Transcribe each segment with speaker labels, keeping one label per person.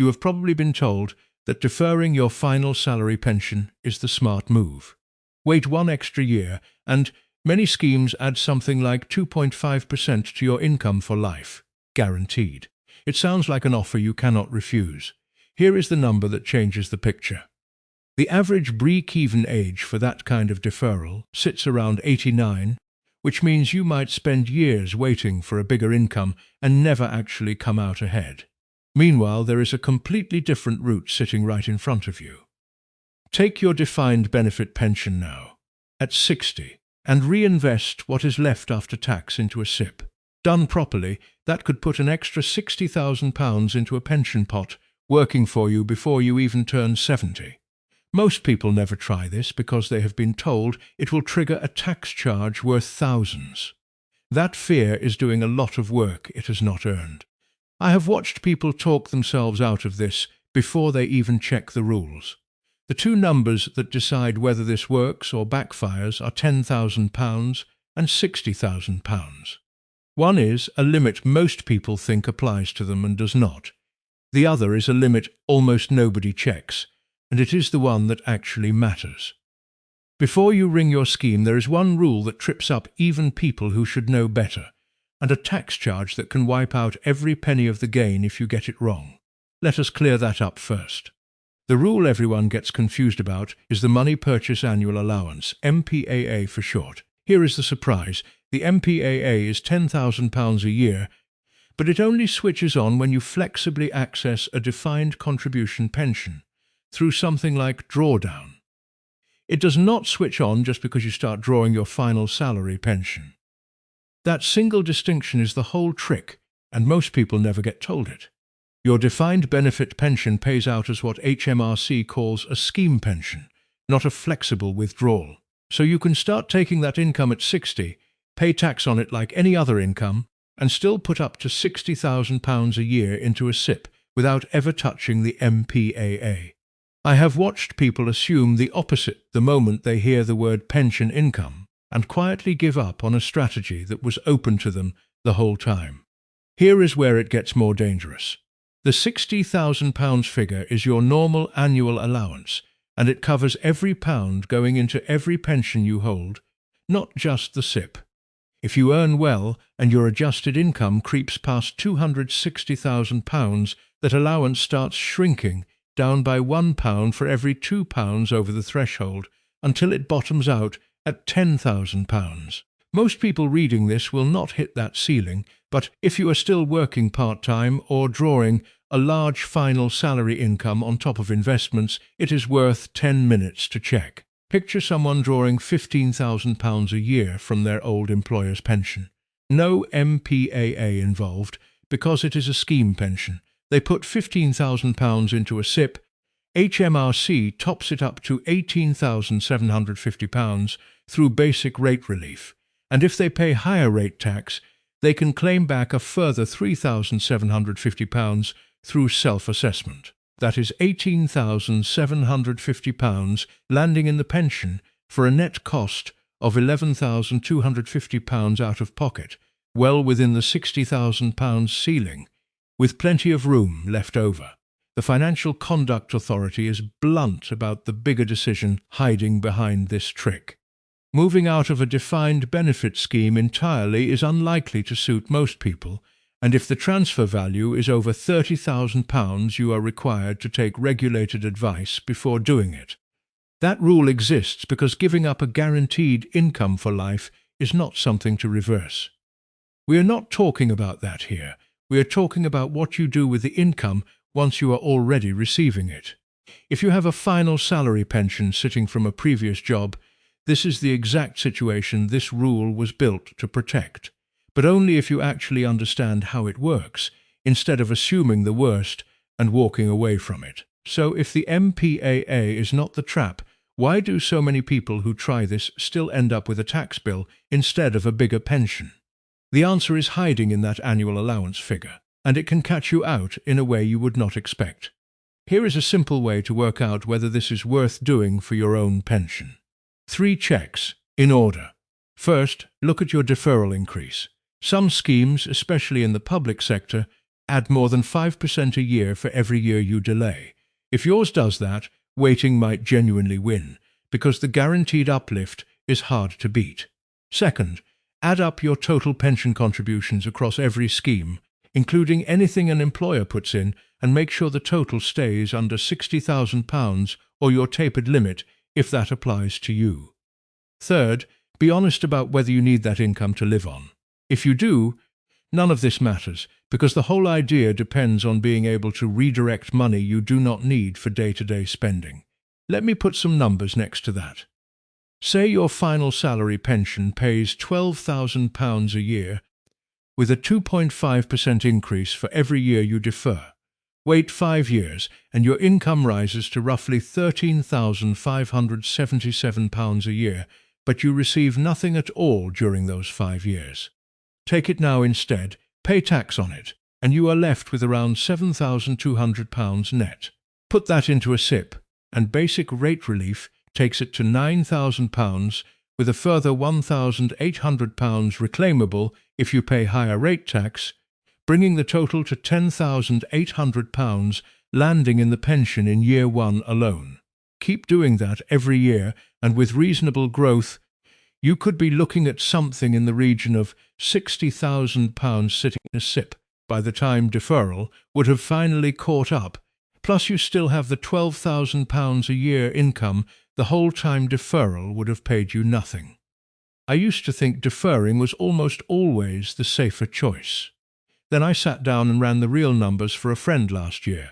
Speaker 1: you have probably been told that deferring your final salary pension is the smart move. Wait one extra year, and many schemes add something like 2.5% to your income for life, guaranteed. It sounds like an offer you cannot refuse. Here is the number that changes the picture. The average breakeven age for that kind of deferral sits around 89, which means you might spend years waiting for a bigger income and never actually come out ahead. Meanwhile, there is a completely different route sitting right in front of you. Take your defined benefit pension now, at 60, and reinvest what is left after tax into a SIPP. Done properly, that could put an extra £60,000 into a pension pot, working for you before you even turn 70. Most people never try this because they have been told it will trigger a tax charge worth thousands. That fear is doing a lot of work it has not earned. I have watched people talk themselves out of this before they even check the rules. The two numbers that decide whether this works or backfires are £10,000 and £60,000. One is a limit most people think applies to them and does not. The other is a limit almost nobody checks, and it is the one that actually matters. Before you ring your scheme, there is one rule that trips up even people who should know better, and a tax charge that can wipe out every penny of the gain if you get it wrong. Let us clear that up first. The rule everyone gets confused about is the Money Purchase Annual Allowance, MPAA for short. Here is the surprise. The MPAA is £10,000 a year, but it only switches on when you flexibly access a defined contribution pension through something like drawdown. It does not switch on just because you start drawing your final salary pension. That single distinction is the whole trick, and most people never get told it. Your defined benefit pension pays out as what HMRC calls a scheme pension, not a flexible withdrawal. So you can start taking that income at 60, pay tax on it like any other income, and still put up to £60,000 a year into a SIPP without ever touching the MPAA. I have watched people assume the opposite the moment they hear the word pension income and quietly give up on a strategy that was open to them the whole time. Here is where it gets more dangerous. The £60,000 figure is your normal annual allowance, and it covers every pound going into every pension you hold, not just the SIPP. If you earn well and your adjusted income creeps past £260,000, that allowance starts shrinking down by £1 for every £2 over the threshold until it bottoms out at £10,000. Most people reading this will not hit that ceiling, but if you are still working part-time or drawing a large final salary income on top of investments, it is worth 10 minutes to check. Picture someone drawing £15,000 a year from their old employer's pension. No MPAA involved because it is a scheme pension. They put £15,000 into a SIPP. HMRC tops it up to £18,750 through basic rate relief, and if they pay higher rate tax, they can claim back a further £3,750 through self-assessment. That is £18,750 landing in the pension for a net cost of £11,250 out of pocket, well within the £60,000 ceiling, with plenty of room left over. The Financial Conduct Authority is blunt about the bigger decision hiding behind this trick. Moving out of a defined benefit scheme entirely is unlikely to suit most people, and if the transfer value is over £30,000, you are required to take regulated advice before doing it. That rule exists because giving up a guaranteed income for life is not something to reverse. We are not talking about that here. We are talking about what you do with the income once you are already receiving it. If you have a final salary pension sitting from a previous job, this is the exact situation this rule was built to protect, but only if you actually understand how it works, instead of assuming the worst and walking away from it. So if the MPAA is not the trap, why do so many people who try this still end up with a tax bill instead of a bigger pension? The answer is hiding in that annual allowance figure, and it can catch you out in a way you would not expect. Here is a simple way to work out whether this is worth doing for your own pension. 3 checks, in order. First, look at your deferral increase. Some schemes, especially in the public sector, add more than 5% a year for every year you delay. If yours does that, waiting might genuinely win, because the guaranteed uplift is hard to beat. Second, add up your total pension contributions across every scheme, including anything an employer puts in, and make sure the total stays under £60,000 or your tapered limit if that applies to you. Third, be honest about whether you need that income to live on. If you do, none of this matters, because the whole idea depends on being able to redirect money you do not need for day-to-day spending. Let me put some numbers next to that. Say your final salary pension pays £12,000 a year, with a 2.5% increase for every year you defer. Wait 5 years, and your income rises to roughly £13,577 a year, but you receive nothing at all during those 5 years. Take it now instead, pay tax on it, and you are left with around £7,200 net. Put that into a SIPP, and basic rate relief takes it to £9,000, with a further £1,800 reclaimable if you pay higher rate tax, bringing the total to £10,800, landing in the pension in year 1 alone. Keep doing that every year, and with reasonable growth, you could be looking at something in the region of £60,000 sitting in a SIPP by the time deferral would have finally caught up, plus you still have the £12,000 a year income the whole time deferral would have paid you nothing. I used to think deferring was almost always the safer choice. Then I sat down and ran the real numbers for a friend last year.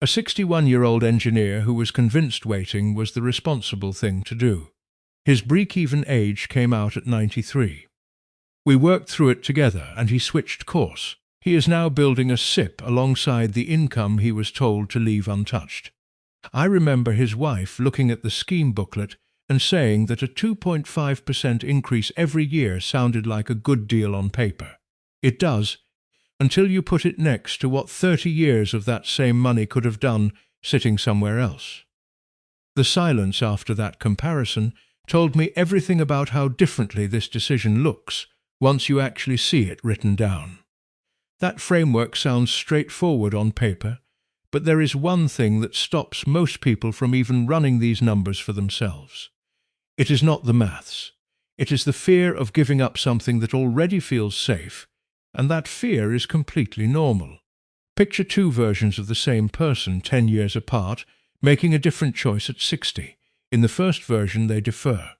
Speaker 1: A 61-year-old engineer who was convinced waiting was the responsible thing to do. His breakeven age came out at 93. We worked through it together and he switched course. He is now building a SIPP alongside the income he was told to leave untouched. I remember his wife looking at the scheme booklet and saying that a 2.5% increase every year sounded like a good deal on paper. It does, until you put it next to what 30 years of that same money could have done sitting somewhere else. The silence after that comparison told me everything about how differently this decision looks once you actually see it written down. That framework sounds straightforward on paper, but there is one thing that stops most people from even running these numbers for themselves. It is not the maths. It is the fear of giving up something that already feels safe, and that fear is completely normal. Picture two versions of the same person 10 years apart, making a different choice at 60. In the first version, they defer.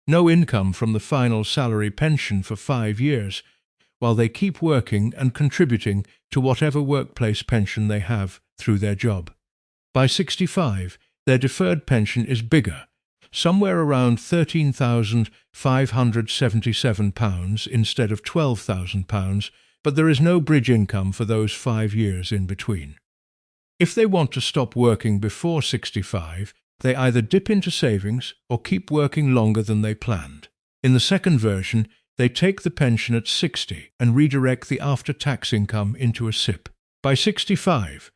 Speaker 1: No income from the final salary pension for 5 years, while they keep working and contributing to whatever workplace pension they have through their job. By 65, their deferred pension is bigger, somewhere around £13,577 instead of £12,000, but there is no bridge income for those 5 years in between. If they want to stop working before 65, they either dip into savings or keep working longer than they planned. In the second version, they take the pension at 60 and redirect the after-tax income into a SIPP. By 65,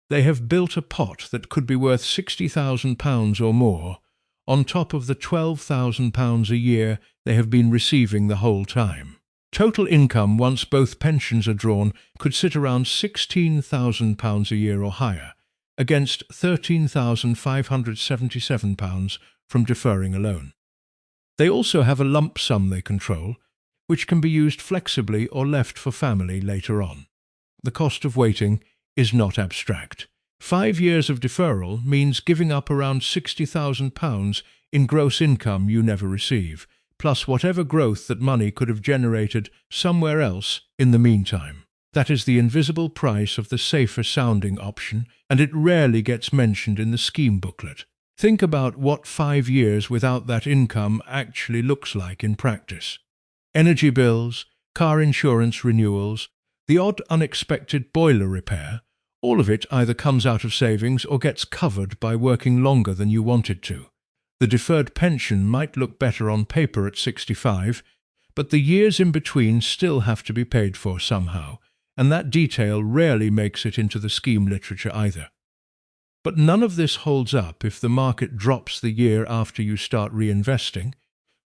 Speaker 1: they have built a pot that could be worth £60,000 or more, on top of the £12,000 a year they have been receiving the whole time. Total income once both pensions are drawn could sit around £16,000 a year or higher, against £13,577 from deferring alone. They also have a lump sum they control, which can be used flexibly or left for family later on. The cost of waiting is not abstract. 5 years of deferral means giving up around £60,000 in gross income you never receive, plus whatever growth that money could have generated somewhere else in the meantime. That is the invisible price of the safer-sounding option, and it rarely gets mentioned in the scheme booklet. Think about what 5 years without that income actually looks like in practice. Energy bills, car insurance renewals, the odd unexpected boiler repair, all of it either comes out of savings or gets covered by working longer than you wanted to. The deferred pension might look better on paper at 65, but the years in between still have to be paid for somehow, and that detail rarely makes it into the scheme literature either. But none of this holds up if the market drops the year after you start reinvesting,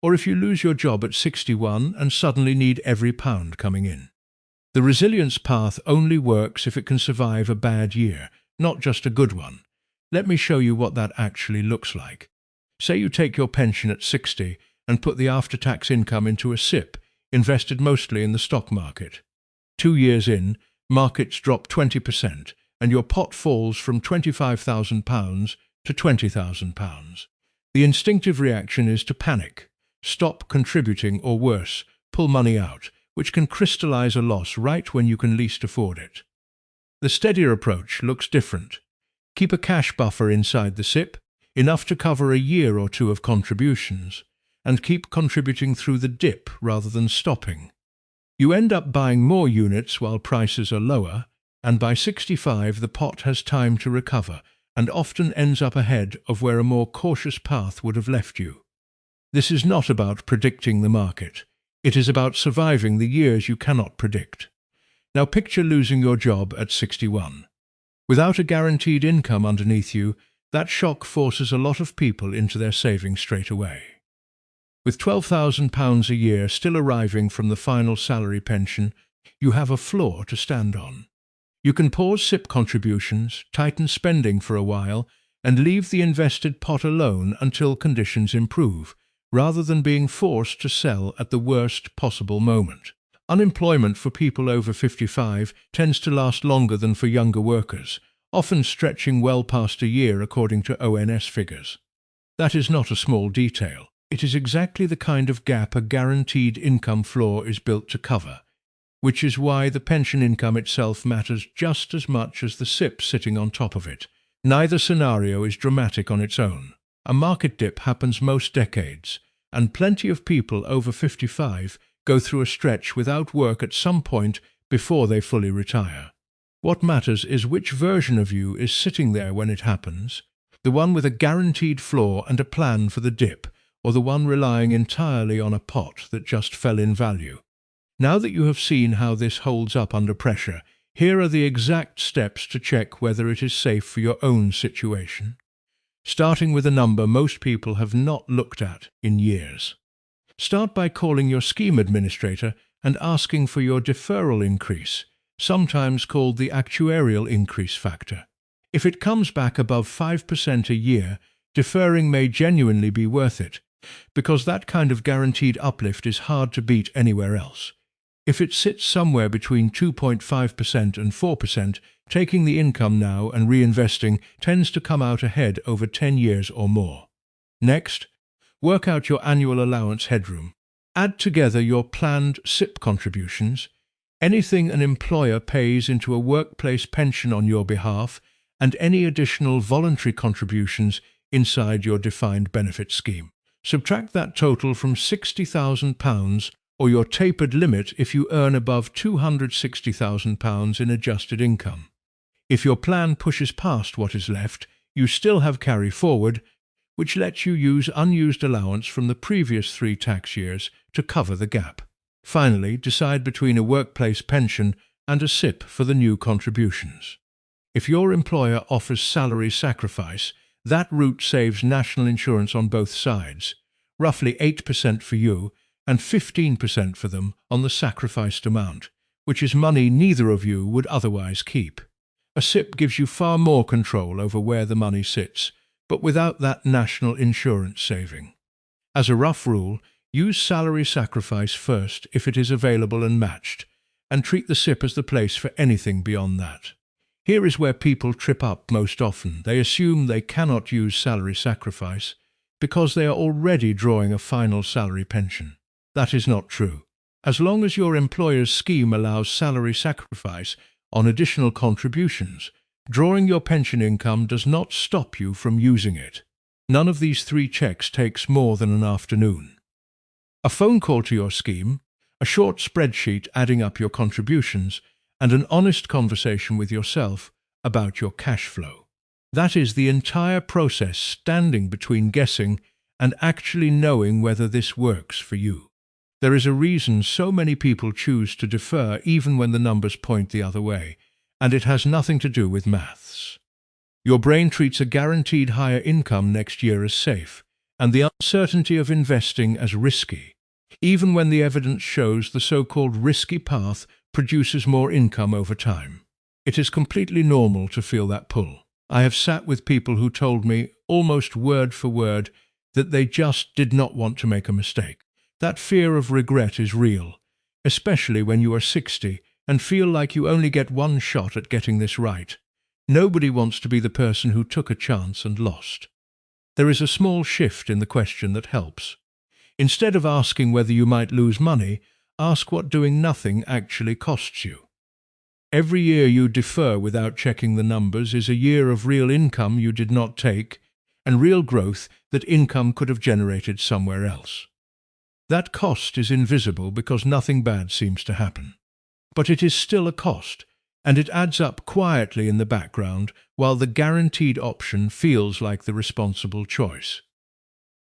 Speaker 1: or if you lose your job at 61 and suddenly need every pound coming in. The resilience path only works if it can survive a bad year, not just a good one. Let me show you what that actually looks like. Say you take your pension at 60 and put the after-tax income into a SIPP, invested mostly in the stock market. 2 years in, markets drop 20% and your pot falls from £25,000 to £20,000. The instinctive reaction is to panic, stop contributing, or worse, pull money out, which can crystallize a loss right when you can least afford it. The steadier approach looks different. Keep a cash buffer inside the SIPP, enough to cover a year or two of contributions, and keep contributing through the dip rather than stopping. You end up buying more units while prices are lower, and by 65 the pot has time to recover and often ends up ahead of where a more cautious path would have left you. This is not about predicting the market. It is about surviving the years you cannot predict. Now picture losing your job at 61. Without a guaranteed income underneath you, that shock forces a lot of people into their savings straight away. With £12,000 a year still arriving from the final salary pension, you have a floor to stand on. You can pause SIPP contributions, tighten spending for a while, and leave the invested pot alone until conditions improve, rather than being forced to sell at the worst possible moment. Unemployment for people over 55 tends to last longer than for younger workers, often stretching well past a year according to ONS figures. That is not a small detail. It is exactly the kind of gap a guaranteed income floor is built to cover, which is why the pension income itself matters just as much as the SIPP sitting on top of it. Neither scenario is dramatic on its own. A market dip happens most decades, and plenty of people over 55 go through a stretch without work at some point before they fully retire. What matters is which version of you is sitting there when it happens, the one with a guaranteed floor and a plan for the dip, or the one relying entirely on a pot that just fell in value. Now that you have seen how this holds up under pressure, here are the exact steps to check whether it is safe for your own situation. Starting with a number most people have not looked at in years. Start by calling your scheme administrator and asking for your deferral increase, sometimes called the actuarial increase factor. If it comes back above 5% a year, deferring may genuinely be worth it, because that kind of guaranteed uplift is hard to beat anywhere else. If it sits somewhere between 2.5% and 4%, taking the income now and reinvesting tends to come out ahead over 10 years or more. Next, work out your annual allowance headroom. Add together your planned SIPP contributions, anything an employer pays into a workplace pension on your behalf, and any additional voluntary contributions inside your defined benefit scheme. Subtract that total from £60,000 or your tapered limit if you earn above £260,000 in adjusted income. If your plan pushes past what is left, you still have carry forward, which lets you use unused allowance from the previous 3 tax years to cover the gap. Finally, decide between a workplace pension and a SIPP for the new contributions. If your employer offers salary sacrifice, that route saves national insurance on both sides, roughly 8% for you and 15% for them on the sacrificed amount, which is money neither of you would otherwise keep. A SIPP gives you far more control over where the money sits, but without that national insurance saving. As a rough rule, use salary sacrifice first if it is available and matched, and treat the SIPP as the place for anything beyond that. Here is where people trip up most often. They assume they cannot use salary sacrifice because they are already drawing a final salary pension. That is not true. As long as your employer's scheme allows salary sacrifice on additional contributions, drawing your pension income does not stop you from using it. None of these 3 checks takes more than an afternoon. A phone call to your scheme, a short spreadsheet adding up your contributions, and an honest conversation with yourself about your cash flow. That is the entire process standing between guessing and actually knowing whether this works for you. There is a reason so many people choose to defer even when the numbers point the other way, and it has nothing to do with maths. Your brain treats a guaranteed higher income next year as safe, and the uncertainty of investing as risky, even when the evidence shows the so-called risky path produces more income over time. It is completely normal to feel that pull. I have sat with people who told me, almost word for word, that they just did not want to make a mistake. That fear of regret is real, especially when you are 60 and feel like you only get one shot at getting this right. Nobody wants to be the person who took a chance and lost. There is a small shift in the question that helps. Instead of asking whether you might lose money, ask what doing nothing actually costs you. Every year you defer without checking the numbers is a year of real income you did not take, and real growth that income could have generated somewhere else. That cost is invisible because nothing bad seems to happen. But it is still a cost, and it adds up quietly in the background while the guaranteed option feels like the responsible choice.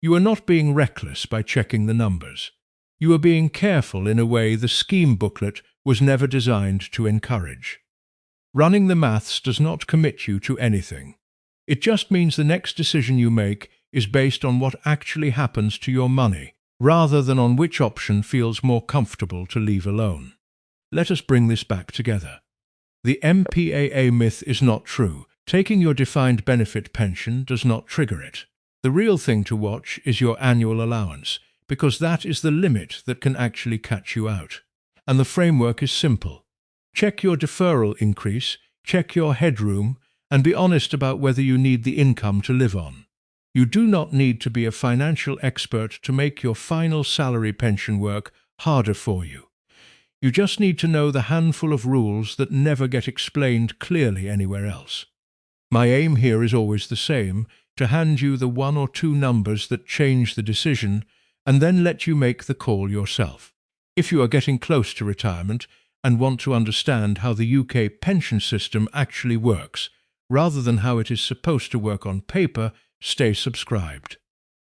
Speaker 1: You are not being reckless by checking the numbers. You are being careful in a way the scheme booklet was never designed to encourage. Running the maths does not commit you to anything. It just means the next decision you make is based on what actually happens to your money, rather than on which option feels more comfortable to leave alone. Let us bring this back together. The MPAA myth is not true. Taking your defined benefit pension does not trigger it. The real thing to watch is your annual allowance, because that is the limit that can actually catch you out. And the framework is simple. Check your deferral increase, check your headroom, and be honest about whether you need the income to live on. You do not need to be a financial expert to make your final salary pension work harder for you. You just need to know the handful of rules that never get explained clearly anywhere else. My aim here is always the same, to hand you the 1 or 2 numbers that change the decision, and then let you make the call yourself. If you are getting close to retirement and want to understand how the UK pension system actually works, rather than how it is supposed to work on paper, stay subscribed.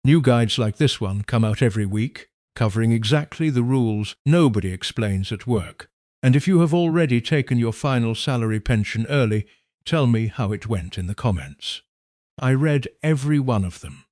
Speaker 1: New guides like this one come out every week, covering exactly the rules nobody explains at work. And if you have already taken your final salary pension early, tell me how it went in the comments. I read every one of them.